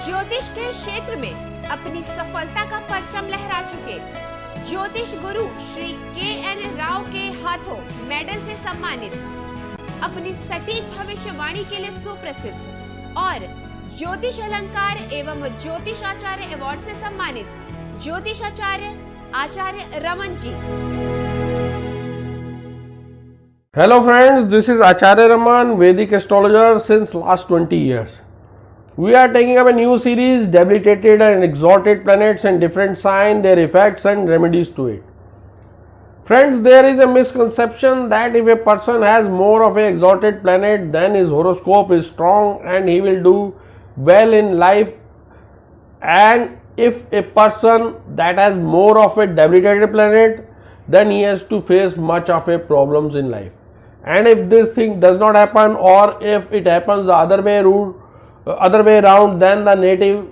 ज्योतिष के क्षेत्र में अपनी सफलता का परचम लहरा चुके ज्योतिष गुरु श्री के.एन. राव के हाथों मेडल से सम्मानित, अपनी सटीक भविष्यवाणी के लिए सुप्रसिद्ध और ज्योतिष अलंकार एवं ज्योतिष आचार्य अवार्ड से सम्मानित ज्योतिष आचार्य Raman ji. Hello friends, this is Acharya Raman, Vedic astrologer since last 20 years. We are taking up a new series, Debilitated and Exalted Planets and Different Signs, Their Effects and Remedies to it. Friends, there is a misconception that if a person has more of an exalted planet, then his horoscope is strong and he will do well in life. And if a person that has more of a debilitated planet, then he has to face much of a problems in life. And if this thing does not happen, or if it happens the other way around, then the native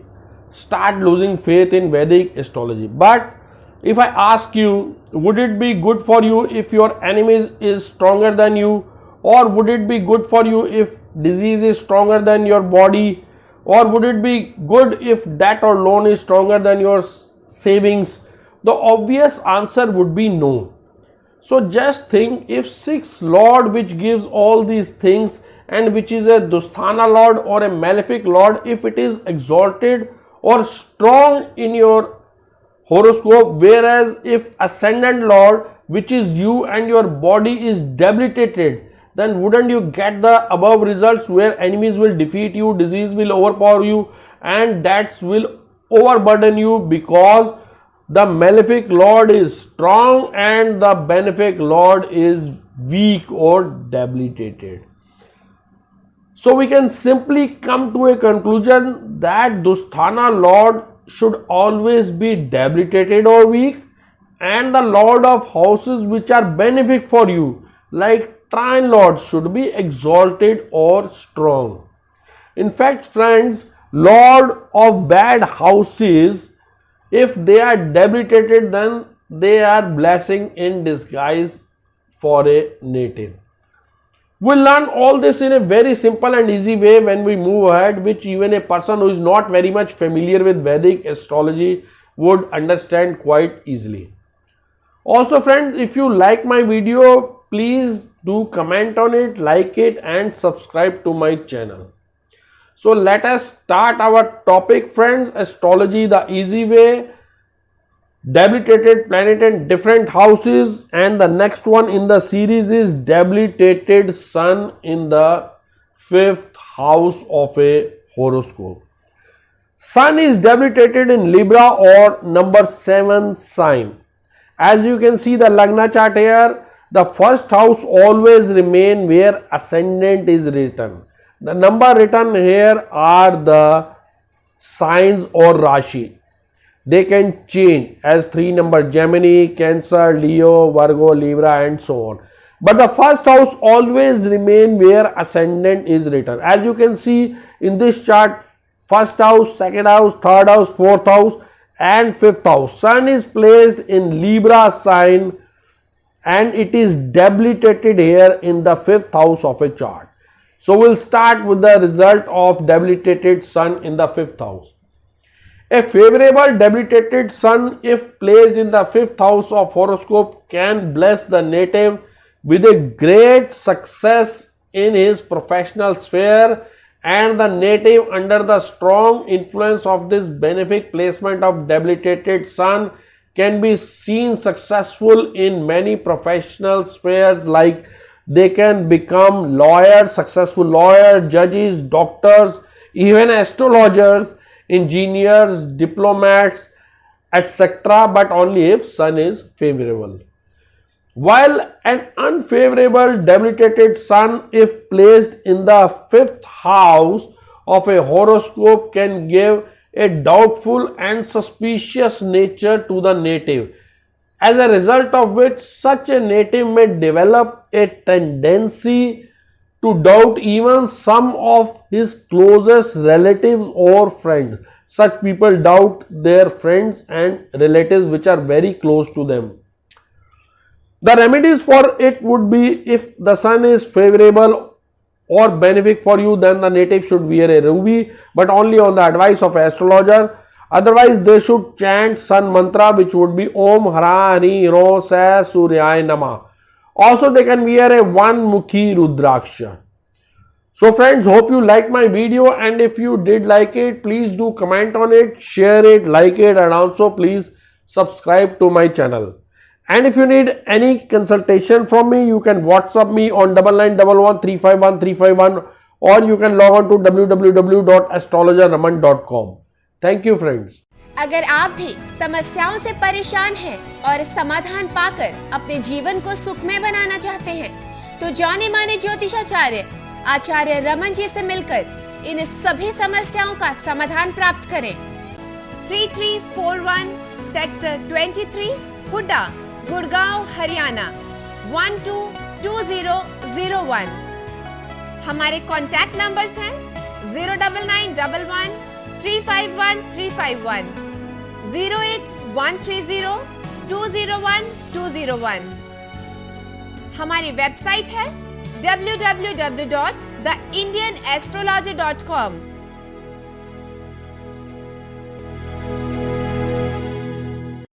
start losing faith in Vedic astrology. But if I ask you, would it be good for you if your enemy is stronger than you, or would it be good for you if disease is stronger than your body, or would it be good if debt or loan is stronger than your savings? The obvious answer would be no. So just think, if sixth lord which gives all these things and which is a Dusthana lord or a malefic lord, if it is exalted or strong in your horoscope, whereas if ascendant lord which is you and your body is debilitated, then wouldn't you get the above results where enemies will defeat you, disease will overpower you and debts will overburden you, because the malefic lord is strong and the benefic lord is weak or debilitated. So we can simply come to a conclusion that Dusthana lord should always be debilitated or weak, and the lord of houses which are benefic for you like trine lord should be exalted or strong. In fact, friends, lord of bad houses, if they are debilitated, then they are blessing in disguise for a native. We'll learn all this in a very simple and easy way when we move ahead, which even a person who is not very much familiar with Vedic astrology would understand quite easily. Also friends, if you like my video, please do comment on it, like it and subscribe to my channel. So let us start our topic, friends. Astrology the easy way, debilitated planet and different houses, and the next one in the series is debilitated sun in the 5th house of a horoscope. Sun is debilitated in Libra or number 7 sign. As you can see the Lagna chart here, the first house always remain where ascendant is written. The number written here are the signs or Rashi. They can change as 3 number: Gemini, Cancer, Leo, Virgo, Libra and so on. But the first house always remain where ascendant is written. As you can see in this chart, first house, second house, third house, fourth house and fifth house. Sun is placed in Libra sign and it is debilitated here in the 5th house of a chart. So we'll start with the result of debilitated sun in the 5th house. A favorable debilitated sun, if placed in the 5th house of horoscope, can bless the native with a great success in his professional sphere, and the native, under the strong influence of this benefic placement of debilitated sun, can be seen successful in many professional spheres, like they can become lawyers, successful lawyers, judges, doctors, even astrologers, engineers, diplomats, etc., but only if sun is favorable. While an unfavorable debilitated sun, if placed in the 5th house of a horoscope, can give a doubtful and suspicious nature to the native, as a result of which such a native may develop a tendency to doubt even some of his closest relatives or friends. Such people doubt their friends and relatives which are very close to them. The remedies for it would be, if the sun is favorable or benefic for you, then the native should wear a ruby, but only on the advice of astrologer. Otherwise, they should chant sun mantra, which would be Om Hra Hari Ro Sa Suryaya Namah. Also, they can wear a one mukhi rudraksha. So friends, hope you liked my video, and if you did like it, please do comment on it, share it, like it, and also please subscribe to my channel. And if you need any consultation from me, you can WhatsApp me on 9911351351, or you can log on to www.astrologerraman.com. Thank you friends. अगर आप भी समस्याओं से परेशान हैं और समाधान पाकर अपने जीवन को सुखमय बनाना चाहते हैं, तो जाने माने ज्योतिषाचार्य आचार्य रमन जी से मिलकर इन सभी समस्याओं का समाधान प्राप्त करें। 3341 सेक्टर 23 हुड्डा, गुड़गांव, हरियाणा 122001। हमारे कॉन्टैक्ट नंबर्स हैं 09911 351 351, 08130 201 201। हमारी वेबसाइट है www.theindianastrologer.com।